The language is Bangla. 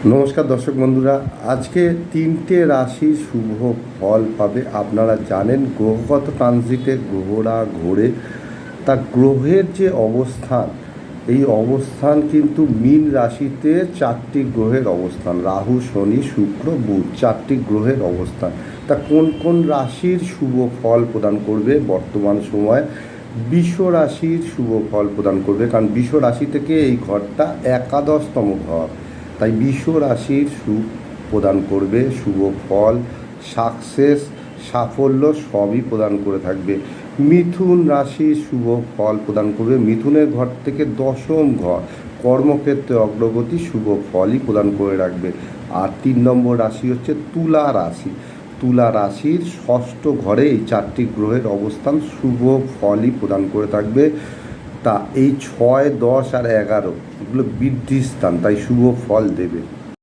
নমস্কার দর্শক বন্ধুরা, আজকে তিনটে রাশির শুভ ফল পাবে। আপনারা জানেন গ্রহগত ট্রানজিটে গ্রহরা ঘোরে, তা গ্রহের যে অবস্থান, এই অবস্থান কিন্তু মীন রাশিতে চারটি গ্রহের অবস্থান, রাহু, শনি, শুক্র, বুধ, চারটি গ্রহের অবস্থান। তা কোন কোন রাশির শুভ ফল প্রদান করবে বর্তমান সময়? বৃষ রাশির শুভ ফল প্রদান করবে, কারণ বৃষ রাশি থেকে এই ঘরটা একাদশতম ঘর। তাই বৃষ রাশির সুখ প্রদান করবে, শুভ ফল, সাকসেস, সাফল্য সবই প্রদান করে থাকবে। মিথুন রাশির শুভ ফল প্রদান করবে, মিথুনের ঘর থেকে দশম ঘর, কর্মক্ষেত্রে অগ্রগতি, শুভ ফলই প্রদান করে রাখবে। আর 3 নম্বর রাশি হচ্ছে তুলা রাশি। তুলা রাশির ষষ্ঠ ঘরে এই চারটি গ্রহের অবস্থান শুভ ফলই প্রদান করে থাকবে। তা এই 6, 10 আর 11 এগুলো বৃদ্ধির স্থান, তাই শুভ ফল দেবে।